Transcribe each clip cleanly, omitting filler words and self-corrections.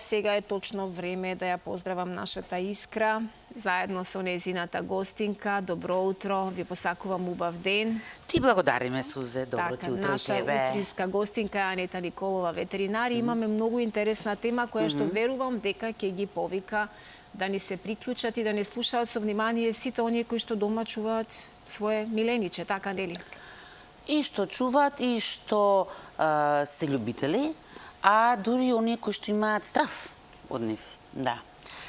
сега е точно време да ја поздравам нашата Искра, заедно со незината гостинка. Добро утро, ви посакувам убав ден. Ти благодариме, Сузе, добро ти утро и тебе. Наша утринска гостинка е Анета Николова, ветеринар. Имаме многу интересна тема која што верувам дека ќе ги повика да ни се приклучат и да не слушаат со внимание сите оние кои што дома чуваат свое милениче, така нели? И што чуваат, и што се љубители, а дури оние кои што имаат страф од нив. Да.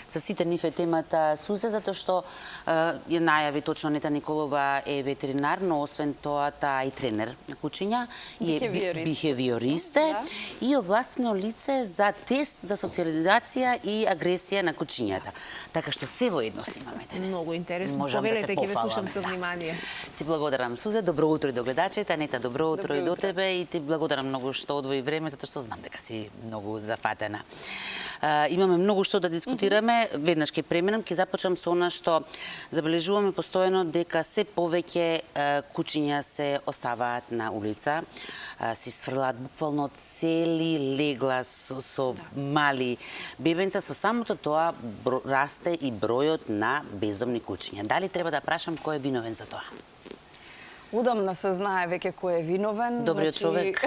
За сите нив е темата, Сузе, затоа што ја најави точно Анета Николова е ветеринар, но освен тоа таа и тренер на кучиња, и е бихевиористе и овластено лице за тест за социализација и агресија на кучињата. Така што се во едно си имаме денес. Многу интересно. Повелете, ќе ве слушам со внимание. Ти благодарам, Сузе, добро утро и до гледачите. Анета, добро утро и до тебе, и ти благодарам многу што одвои време, затоа што знам дека си многу зафатена. Имаме многу што да дискутираме. Веднаш ќе преминам, ќе започнам со она што забележуваме постојано, дека се повеќе кучиња се оставаат на улица, се сфрлаат буквално цели легла со мали бебенца. Со самото тоа расте и бројот на бездомни кучиња. Дали треба да прашам кој е виновен за тоа? Удамна се знае веќе кој е виновен. Добриот човек.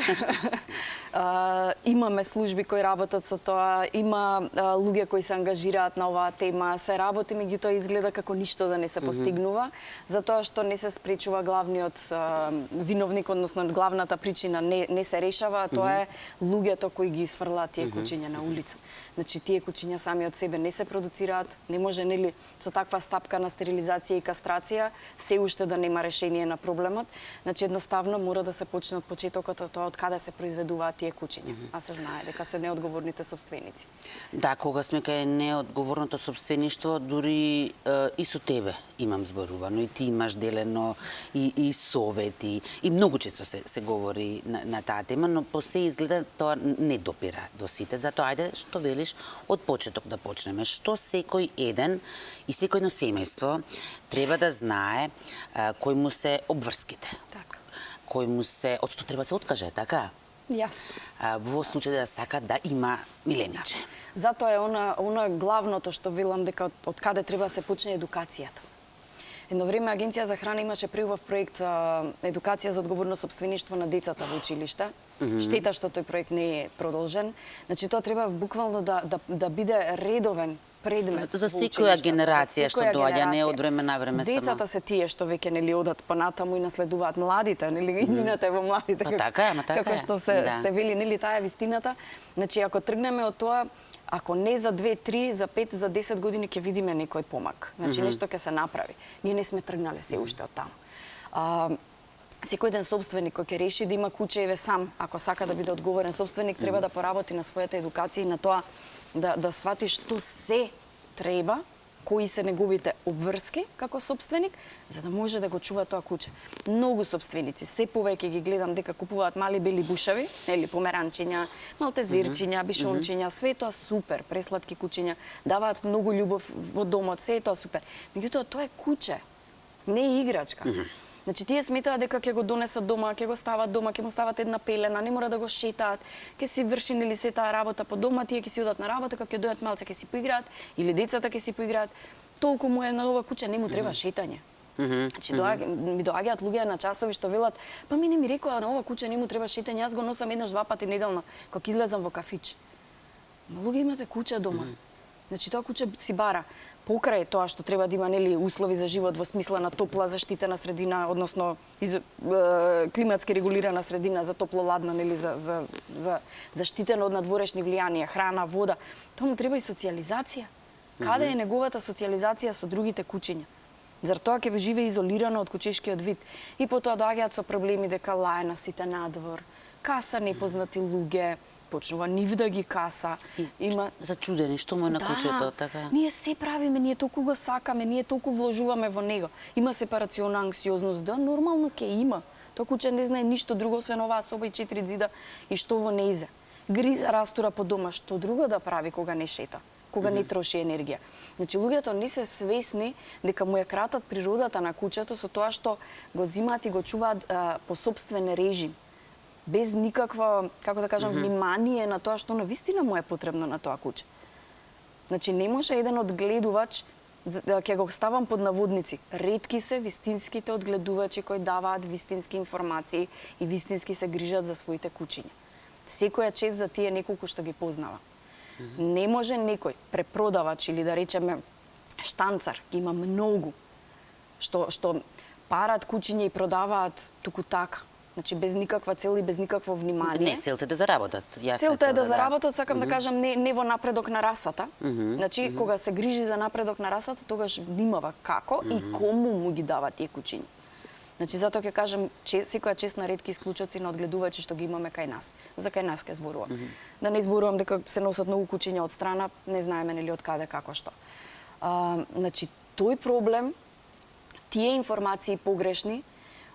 Имаме служби кои работат со тоа, има луѓе кои се ангажираат на оваа тема, се работи, меѓутоа изгледа како ништо да не се постигнува, затоа што не се спречува главниот виновник, односно главната причина не се решава, а тоа е луѓето кои ги сфрлаат тие кучиња на улица. Значи, тие кучиња сами од себе не се продуцираат, не може, нели, со таква стапка на стерилизација и кастрација, се уште да нема решение на проблемот. Значи, едноставно мора да се почне од почетокот од тоа од каде се произведуваат тие кучиња, а се знае дека се неодговорните собственици. Да, кога сме кај неодговорното собствеништво, дури и со тебе имам зборувано, и ти имаш делено и совети, и многу често се говори на таа тема, но по се изгледа тоа не допира до сите. Затоа, ајде, што велиш, од почеток да почнеме. Што секој еден и секојно семејство треба да знае кој му се обврските, кој му се, од што треба да се откаже, така? Јасно. Во случај да сака да има милениче. Затоа е она главното што велам, дека од каде треба да се почне едукацијата. Едно време Агенција за храна имаше преубав проект едукација за одговорно сопствеништво на децата во училиште. Штета што тој проект не е продолжен. Значи тоа треба буквално да биде редовен предмет за секоја генерација што доаѓа, не од време на време само. Децата се тие што веќе нели одат понатаму и наследуваат младите, нели иднината е во младите. Така е, како што сте вели, нели таа е вистината. Значи ако тргнеме од тоа, ако не за 2, 3, за 5, за 10 години ќе видиме некој помак. Значи нешто ќе се направи. Ние не сме тргнале се уште од таму. Секој ден собственик кој ќе реши да има куче еве сам, ако сака да биде одговорен собственик, треба да поработи на својата едукација и на тоа да свати што се треба, кои се неговите обврски како собственик, за да може да го чува тоа куче. Многу собственици, се повеќе ги гледам дека купуваат мали бели бушави, или померанчиња, малтезирчиња, бишончиња, све тоа супер, пресладки кучиња, даваат многу љубов во домот, се тоа супер. Меѓутоа тоа е куче, не е играчка. Значи, тие сметаат дека ќе го донесат дома, ќе го стават дома, ќе му стават една пелена, не мора да го шетаат, ќе си врши нели се таа работа по дома, тие ќе си одат на работа, кога ќе дојдат малце ќе си поиграат, или децата ќе си поиграат. Толку му е на ова куче, не му треба шетање. Значи, ми доаѓаат луѓе на часови што велат, па ми не ми рекоа на ова куче не му треба шетање, јас го носам еднаш 2 пати неделно, кога излезам во кафич. Но луѓе имате куче дома. Значи, тоа куче си бара покрај тоа што треба да има нели услови за живот во смисла на топла заштитена средина, односно климатски регулирана средина за топло-ладно, нели за заштитено од надворешни влијанија, храна, вода, тоа му треба и социализација. Каде е неговата социализација со другите кучиња? Зар тоа ќе живее изолирано од кучешкиот вид? И потоа доаѓаат со проблеми дека лае на сите надвор, каса непознати луѓе, почнува нив да ги каса. Има зачудени што му е на кучето, така. Ние се правиме, ние толку го сакаме, ние толку вложуваме во него. Има сепарациона анксиозност, да, нормално ќе има. Тоа куче не знае ништо друго освен оваа соба и 4 ѕида и што во неизе. Гриза, растура по дома, што друго да прави кога не шета, кога не троши енергија. Значи луѓето не се свесни дека му ја кратат природата на кучето со тоа што го зимаат и го чуваат по сопствен режим. без никаква, како да кажам, внимание на тоа што навистина му е потребно на тоа куче. Значи не може еден одгледувач, ќе го ставам под наводници, ретки се вистинските одгледувачи кои даваат вистински информации и вистински се грижат за своите кучиња. Секоја чест за тие неколку што ги познава. Не може некој препродавач или да речеме штанцар, ги има многу, што парат кучиња и продаваат туку така. Значи без никаква цел и без никакво внимание. Не, целта е да заработат. Целта е да заработат, сакам да кажам, не во напредок на расата. Значи, кога се грижи за напредок на расата, тогаш внимава како и кому му ги дава тие кучиња. Значи, затоа ќе кажам, секоја чест на ретки исклучоци на одгледувачи што ги имаме кај нас. За кај нас ќе зборувам. Да не зборувам дека се носат многу кучиња од страна, не знаеме нели од каде, како што. Значи, тој проблем, тие информации погрешни,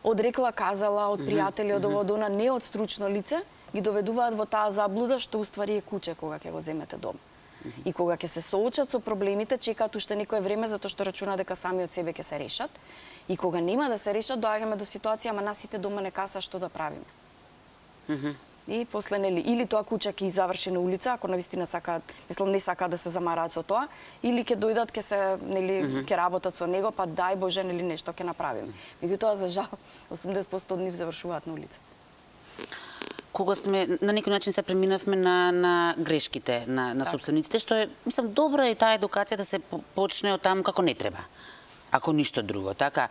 од рекла казала, од пријатели, од ово, од она, не од стручно лице, ги доведуваат во таа заблуда што уствари е куче кога ќе го земете дома. И кога ќе се соочат со проблемите, чекаат уште некое време затоа што рачунаат дека сами од себе ќе се решат. И кога нема да се решат, доаѓаме до ситуација, ама нас сите дома не каса што да правиме. И после нели или тоа куче ќе заврши на улица, ако навистина сакаат, мислам не сакаат да се замараат со тоа, или ќе дојдат, ќе се нели ќе работат со него, па дај Боже нели нешто ќе направиме. Меѓутоа за жал 80% од нив завршуваат на улица. Кога сме на некој начин се преминавме на грешките на сопствениците, што е, мислам, добро е таа едукација да се почне од таму како не треба. Ако ништо друго, така.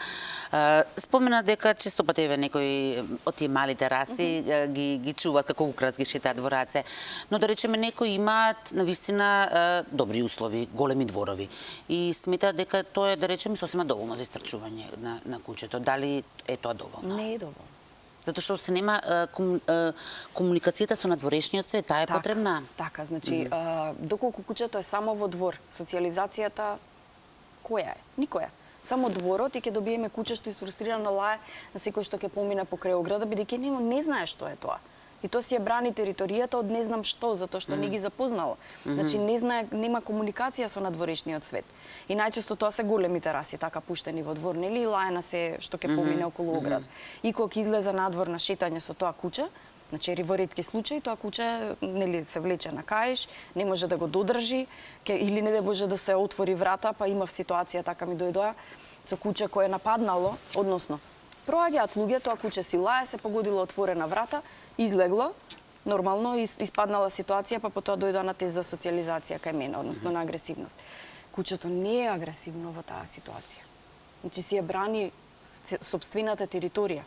Спомена дека често пати еве некои од тие малите раси ги чуваат како украс, ги шетаат во раце, но да речеме некои имаат навистина добри услови, големи дворови и сметаат дека тоа е, да речеме, сосема доволно за истрчување на кучето. Дали е тоа доволно? Не е доволно. Затоа што се нема комуникацијата со надворешниот свет, таа е потребна. Така, значи, доколку кучето е само во двор, социализацијата која е? Никоја. Само дворот и ќе добиеме куче што изфрустрирано лае на секој што ќе помине покрај ограда, бидејќи не знае што е тоа. И тоа си ја брани територијата од не знам што, затоа што не ги запознало. Значи не знае, нема комуникација со надворешниот свет. И најчесто тоа се големите раси, така пуштени во двор, нели, и лае на се што ќе помине околу ограда. И кога ќе излезе надвор на шетање со тоа куче, значи во ретки случаи тоа куче нели се влече на каиш, не може да го додржи, или не може да се отвори врата, па има ситуација така ми дојдоа со куче кое е нападнало, односно проаѓаат луѓе, тоа куче си лае, се погодила отворена врата, излегла, нормално, испаднала ситуација, па потоа дојдоа на тест за социализација кај мене, односно на агресивност. Кучето не е агресивно во таа ситуација. Значи си ја брани сопствената територија.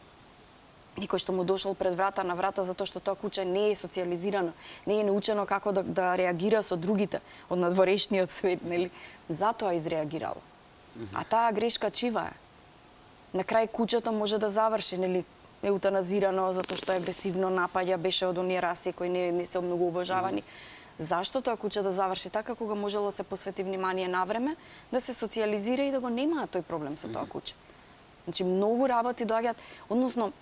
Никој што му дошол пред врата на врата затоа што тоа куче не е социализирано, не е научено како да реагира со другите од надворешниот свет, нели? Затоа изреагирало. А таа грешка чива е. На крај кучето може да заврши, нели, еутаназирано затоа што е агресивно напаѓа, беше од оние раси кои не се многу обожавани. Зашто тоа куче да заврши така кога можело се посвети внимание на време, да се социализира и да го нема тој проблем со тоа куче. Значи многу работи доаѓаат, односно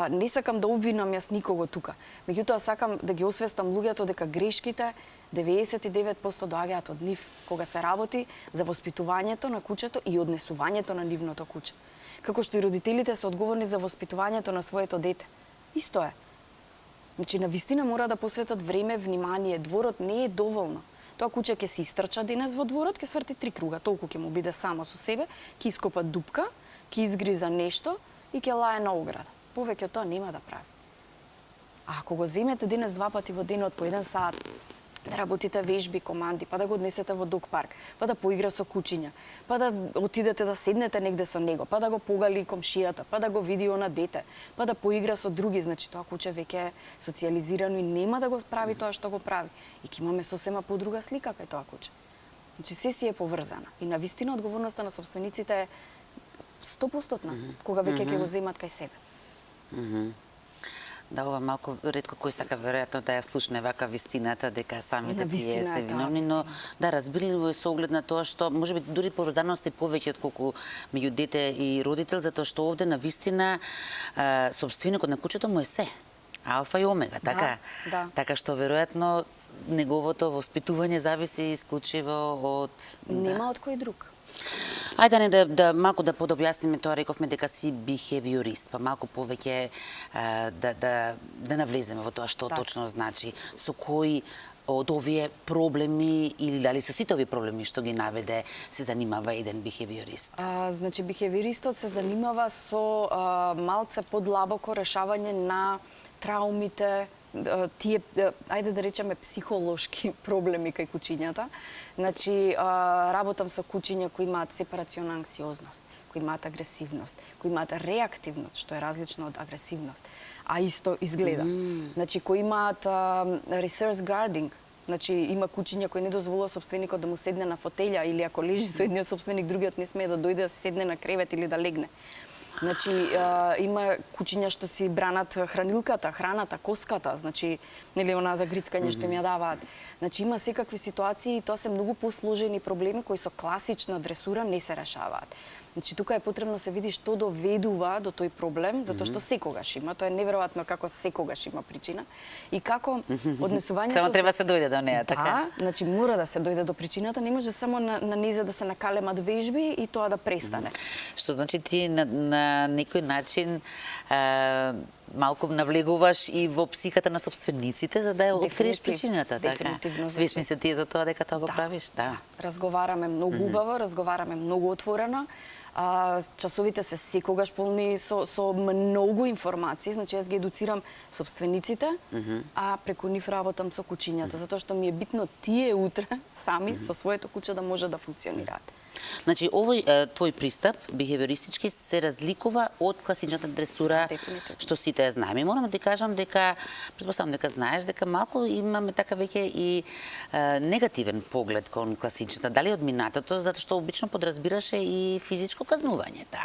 не сакам да обвинам јас никого тука. Меѓутоа сакам да ги освестам луѓето дека грешките 99% доаѓаат од нив кога се работи за воспитувањето на кучето и однесувањето на нивното куче. Како што и родителите се одговорни за воспитувањето на своето дете. Исто е. Значи, навистина мора да посветат време, внимание. Дворот не е доволно. Тоа куче ќе се истрча денес во дворот, ќе сврти 3 круга, толку ќе му биде само со себе, ќе ископа дупка, ќе изгриза нешто и ќе лае на ограда. Повеќе од тоа нема да прави. А ако го земете денес 2 пати во денот по 1 сат, да работите вежби, команди, па да го однесете во дог парк, па да поигра со кучиња, па да отидете да седнете негде со него, па да го погали комшијата, па да го види на дете, па да поигра со други, значи тоа куче веќе е социализирано и нема да го прави тоа што го прави. И ќе имаме сосема подруга слика кај тоа куче. Значи се си е поврзана. И навистина одговорноста на сопствениците е 100%, кога веќе ќе го земат кај себе. Да, ова малку ретко кој сака веројатно да ја слушне вака вистината дека самите тие се виновни, но да, разбирливо е со оглед на тоа што можеби дури поврзаност е повеќе отколку меѓу дете и родител, затоа што овде на вистина сопственикот на кучето му е се. Алфа и омега, така? Да. Така што веројатно неговото воспитување зависи исклучиво од Нема од кој друг. Ајде да малку да подобјасниме тоа, рековме дека си бихевиорист, па малку повеќе да навлеземе во тоа што точно значи, со кои од овие проблеми или дали со сите овие проблеми што ги наведе се занимава еден бихевиорист? Значи бихевиористот се занимава со малце подлабоко решавање на траумите, тие, ајде да речеме, психолошки проблеми кај кучињата. Значи, работам со кучиња кои имаат сепарационна анксиозност, кои имаат агресивност, кои имаат реактивност, што е различно од агресивност, а исто изгледа. Значи, кои имаат reverse guarding, значи има кучиња кои не дозволува собственикот да му седне на фотелја или ако лежи со едниот собственик, другиот не смее да дојде да седне на кревет или да легне. Значи, има кучиња што си бранат хранилката, храната, коската, значи, нели онаа за грицкање што им ја даваат. Значи, има секакви ситуации и тоа се многу посложени проблеми кои со класична дресура не се решаваат. Значи, тука е потребно да се види што доведува до тој проблем, затоа што секогаш има. Тоа е неверојатно како секогаш има причина. И како однесувањето... Само треба се дојде до неа, така? Да, значи мора да се дојде до причината, не може само на низе да се накалемат вежби и тоа да престане. Што значи ти на некој начин малку навлегуваш и во психиката на собствениците за да ја откриеш причината, така? Свесни се тие за тоа дека тоа го правиш? Да. Разговараме многу убаво, разговараме многу отворено. Часовите се секогаш полни со многу информации, значи јас ги едуцирам собствениците, а преку нив работам со кучињата, затоа што ми е битно тие утре сами со своето куче да може да функционираат. Значи, овој твој пристап, бихевиористички, се разликува од класичната дресура, што сите ја знаеме. Морам да ти кажам дека, претпоставам дека знаеш, дека малку имаме така веќе и негативен поглед кон класичната. Дали од минатото, затоа што обично подразбираше и физичко казнување, да.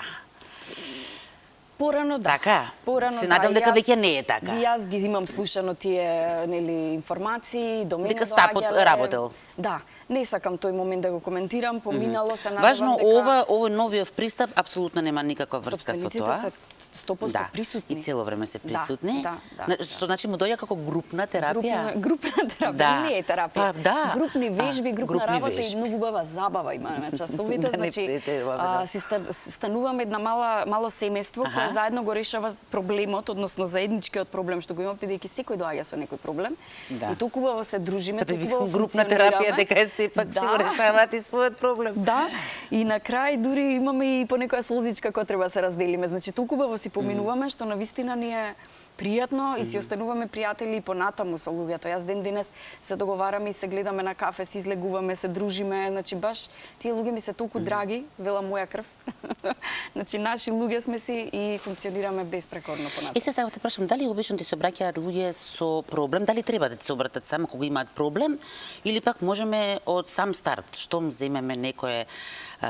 Порано да. Така? Порано се надам дека веќе не е така. Јас ги имам слушано тие нели информации, до мене дека стапот работел. Да, не сакам тој момент да го коментирам, поминало се надевам Важно, дека овој новиот пристап апсолутно нема никаква врска со тоа. Собствениците се 100% присутни. И цело време се присутни. Да. Што значи му доаѓа како групна терапија? Групна терапија, не е терапија. Па, да. Групни вежби, групна работа вежби. и многу убава забава имаме часовите, значи си стануваме една мало семејство кое заедно го решава проблемот, односно заедничкиот проблем што го има, бидејќи секој доаѓа со некој проблем. И толку убаво се дружиме, толку убаво групна терапија дека сепак си го решаваат и својот проблем. Да, и на крај дури имаме и по некоја солзичка која треба да се разделиме. Значи толку убаво си поминуваме што навистина ни е пријатно и си остануваме пријатели и понатаму со луѓето. Јас ден денес се договараме и се гледаме на кафе, се излегуваме, се дружиме, значи баш тие луѓе ми се толку драги, вела моја крв. Значи наши луѓе сме си и функционираме безпрекорно понатаму. Сега те прашам, дали обично ти се обраќаат луѓе со проблем, дали треба да ти се обратат само кога имаат проблем или пак можеме од сам старт, штом земеме некое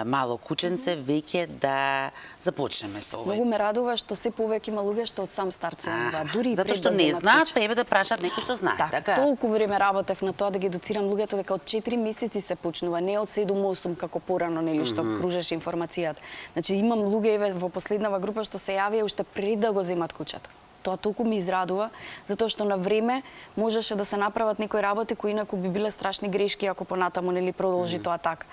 мало кученце, веќе да започнеме со овој. Многу ме радува што се повеќе има луѓе што од сам старт се занимаваат, дури и затоа што не знаат, па еве да прашаат некој што знае, така? Толку време работев на тоа да ги едуцирам луѓето дека од 4 месеци се почнува, не од 7-8 како порано, нели, што кружеше информацијата. Значи имам луѓе еве во последнава група што се јавија уште пред да го земат кучето. Тоа толку ми израдува, затоа што на време можеше да се направат некои работи кои инаку би биле страшни грешки ако понатаму нели продолжи тоа така.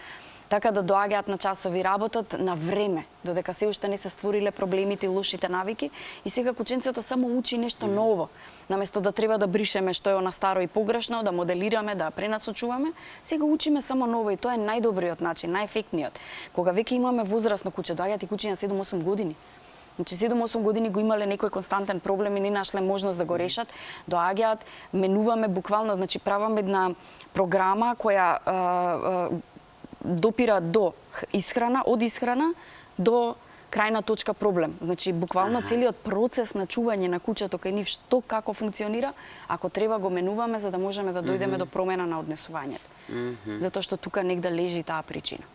Така да доаѓаат на часови работат на време, додека се уште не се створиле проблемите и лошите навики и сега кученцето само учи нешто ново. Наместо да треба да бришеме што е она старо и погрешно, да моделираме, да пренасочуваме, сега учиме само ново и тоа е најдобриот начин, најефектниот. Кога веќе имаме возрастно куче, доаѓаат и кучиња 7-8 години. Значи 7-8 години го имале некој константен проблем и не нашле можност да го решат, доаѓаат, менуваме буквално, значи правам една програма која допира до исхрана, од исхрана до крајна точка проблем. Значи, буквално целиот процес на чување на кучето кај нив, што како функционира, ако треба го менуваме за да можеме да дојдеме до промена на однесувањето. Затоа што тука негде лежи таа причина.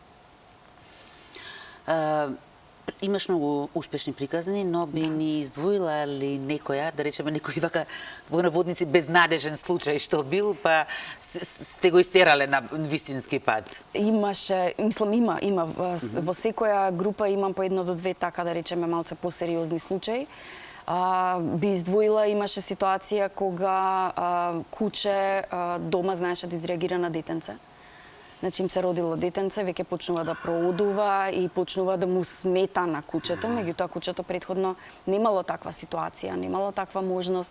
Имаш многу успешни приказни, но би ни издвоила ли некоја, да речеме некој вака во наводници безнадежен случај што бил, па сте го истерале на вистински пат? Имаше, мислам има во секоја група имам по 1 до 2 така да речеме малце посериозни случаи. Би издвоила, имаше ситуација кога куче дома знаеше да изреагира на детенце. Значи им се родило детенце, веќе почнува да проодува и почнува да му смета на кучето, меѓутоа кучето претходно немало таква ситуација, немало таква можност.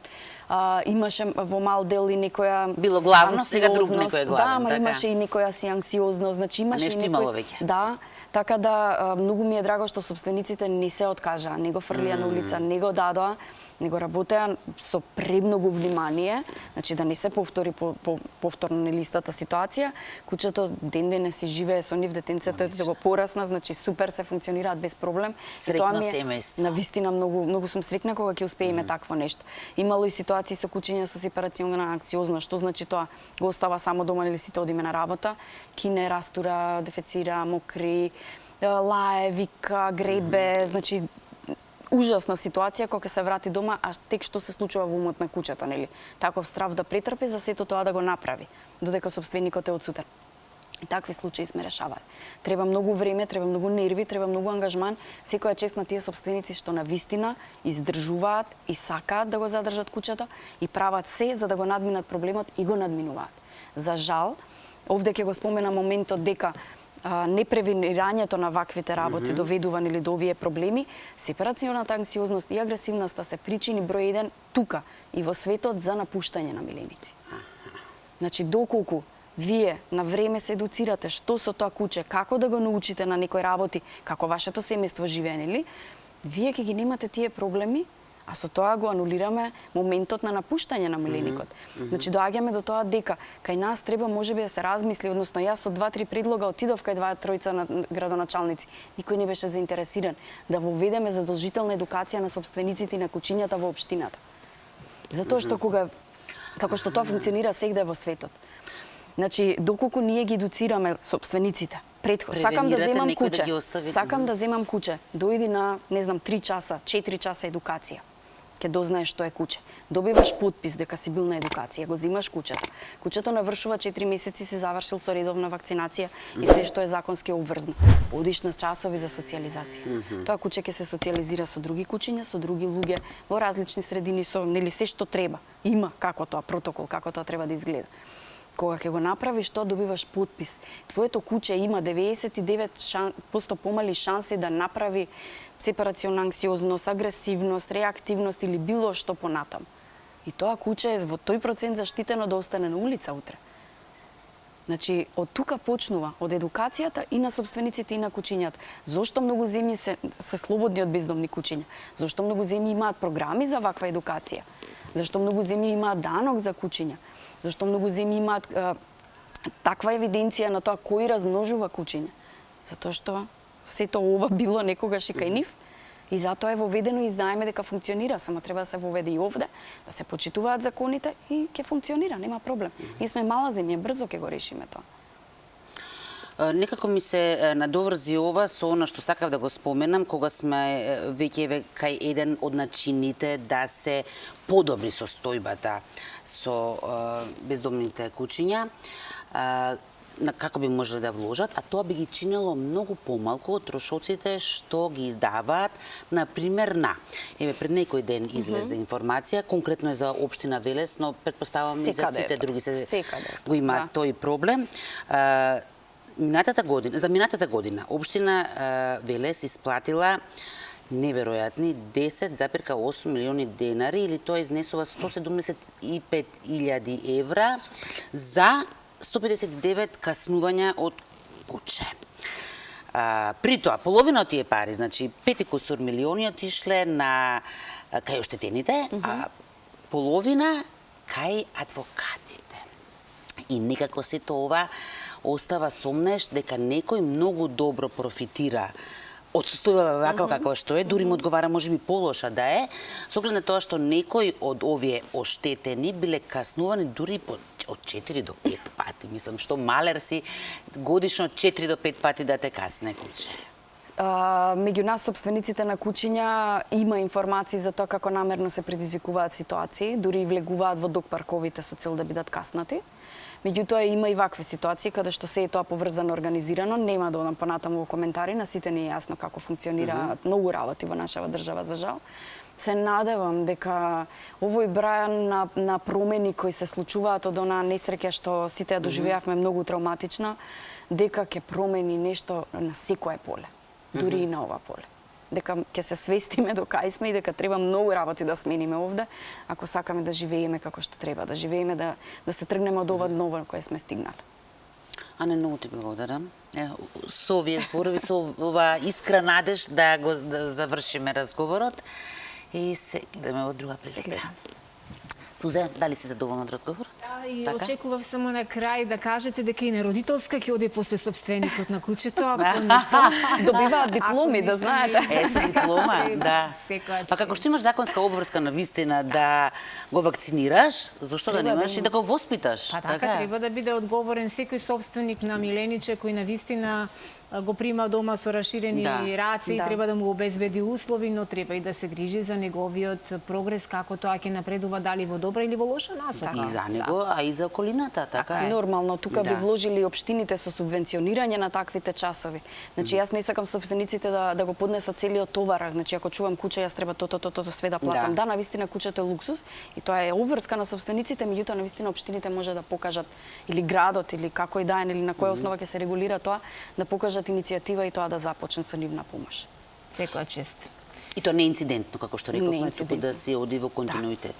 Имаше во мал дел и некоја било главно, сега друг некој е главен, да, така. имаше и некоја си анксиозност, значи имаше нешто имало веќе. Да, така да многу ми е драго што собствениците не се откажаа, не го фрлија на улица, не го дадоа, него работеа со премногу внимание, значи да не се повтори повторно нелистата ситуација. Кучето ден денес си живее со нив, детенцето е да го порасна, значи супер се функционираат без проблем. Среќно семејство. Навистина многу сум среќна кога ќе успееме такво нешто. Имало и ситуации со кучиња со сепарационна анксиозност, што значи тоа го остава само дома или сите одиме на работа, кине, растура, дефецира, мокри, лае, вика, гребе, значи ужасна ситуација кога се врати дома, а тек што се случува во умот на кучето, нели? Таков страв да претрпи за сето тоа да го направи, додека собственикот е одсутен. И такви случаи сме решавали. Треба многу време, треба многу нерви, треба многу ангажман. Секоја чест на тие собственици што на вистина издржуваат и сакаат да го задржат кучето и прават се за да го надминат проблемот и го надминуваат. За жал, овде ќе го спомена моментот дека непревенирањето на ваквите работи доведува или до овие проблеми, сепарационата анксиозност и агресивноста се причини број 1 тука и во светот за напуштање на миленици. Значи, доколку вие на време се едуцирате што со тоа куче, како да го научите на некои работи, како вашето семејство живее, нели? Вие ќе ги немате тие проблеми, а со тоа го анулираме моментот на напуштање на миленикот. Значи, доаѓаме до тоа дека кај нас треба можеби да се размисли, односно јас со 2-3 предлога отидов кај 2-3 на градоначалници, никој не беше заинтересиран да воведеме задолжителна едукација на собствениците и на кучињата во општината. Затоа што како што тоа функционира сегде во светот. Значи, доколку ние ги едуцираме собствениците, сакам да земам куче, сакам да земам куче, дојди на, не знам, 3 часа, 4 часа едукација. Ке дознаеш што е куче. Добиваш подпис дека си бил на едукација, го зимаш кучето. Кучето навршува 4 месеци, си завршил со редовна вакцинација и се што е законски обврзно. Одиш на часови за социјализација. Тоа куче ќе се социјализира со други кучиња, со други луѓе, во различни средини, со нели се што треба. Има како тоа протокол, како тоа треба да изгледа. Кога ќе го направиш тоа, добиваш подпис. Твоето куче има 99% помали шанси да направи сепарационна анксиозност, агресивност, реактивност или било што понатам. И тоа куче е во тој процент заштитено да остане на улица утре. Значи, од тука почнува, од едукацијата и на собствениците и на кучињата. Зошто многу земји се слободни од бездомни кучиња? Зошто многу земји имаат програми за ваква едукација? Зашто многу земји имаат данок за кучиња? Зашто многу земји имаат таква евиденција на тоа кој размножува кучиња? Затоа што сето ова било некогаш и кај нив и затоа е воведено и знаеме дека функционира, само треба да се воведе и овде, да се почитуваат законите и ќе функционира, нема проблем. Ние сме мала земја, брзо ќе го решиме тоа. Некако ми се надоврзи ова со она што сакав да го споменам, кога сме веќе кај еден од начините да се подобри состојбата со бездомните кучиња, како би можеле да вложат, а тоа би ги чинело многу помалку од трошоците што ги издаваат, например, пред некој ден излезе информација, конкретно е за општина Велес, но предпоставам и за сите други го имаат тој проблем. За минатата година општина Велес исплатила неверојатни 10,8 милиони денари, или тоа изнесува 175.000 евра за 159 каснувања од куче. При тоа, половина од тие пари, значи 5 милиони отишле кај оштетените, а половина кај адвокатите. И некако сето ова остава сомнеш дека некој многу добро профитира од состојба вака како што е, дури му одговара можеби полоша да е, со оглед на тоа што некои од овие оштетени биле каснувани дури од 4 до 5 пати. Мислам, што малер си годишно 4 до 5 пати да те касне куче. Меѓу нас, собствениците на кучиња, има информации за тоа како намерно се предизвикуваат ситуации, дури влегуваат во дог парковите со цел да бидат каснати. Меѓутоа има и вакви ситуации каде што се е тоа поврзано, организирано. Нема да одам понатаму во коментари, на сите не е јасно како функционираат многу работи во нашава држава, за жал. се надевам дека овој брај на промени кои се случуваат од онаа несреќа што сите ја доживеавме многу травматична, дека ќе промени нешто на секое поле, дури и на ова поле. Дека ќе се свестиме до кај сме и дека треба многу работи да смениме овде, ако сакаме да живееме како што треба, да живееме, да се тргнеме од ова дно на кое сме стигнале. Ане, многу ти благодарам. Со овие зборови, со ова искра надеж да го завршиме разговорот и се гледаме во друга прилика. Сузе, дали си задоволна од разговорот? Да, и очекував само на крај да кажете дека и на родителска ќе оди после собственикот на куќето, ако ништо. Добиваат дипломи, да знаете. Со диплома, да. Секоја Па како што имаш законска обврска на вистина да го вакцинираш, зошто да немаш и да го воспиташ? Па така, треба да биде одговорен секој собственик на милениче кој на вистина го прима дома со расширени раци и треба да му обезбеди услови, но треба и да се грижи за неговиот прогрес, како тоа ќе напредува, дали во добра или во лоша насока. И за него, а и за околината, така е. Нормално, тука би вложили општините со субвенционирање на таквите часови. Значи, јас не сакам собствениците да го поднесат целиот товар. Значи, ако чувам куќа, јас треба тото све да платам. Да, навистина куќата е луксус и тоа е обврска на собствениците, меѓутоа навистина општините може да покажат, или градот, или како и да е, или на која основа ќе се регулира тоа, да покажат иницијатива и тоа да започне со нивна помош. Секоја чест. И тоа не е инцидентно, како што рековме, туку да се оди во континуитет.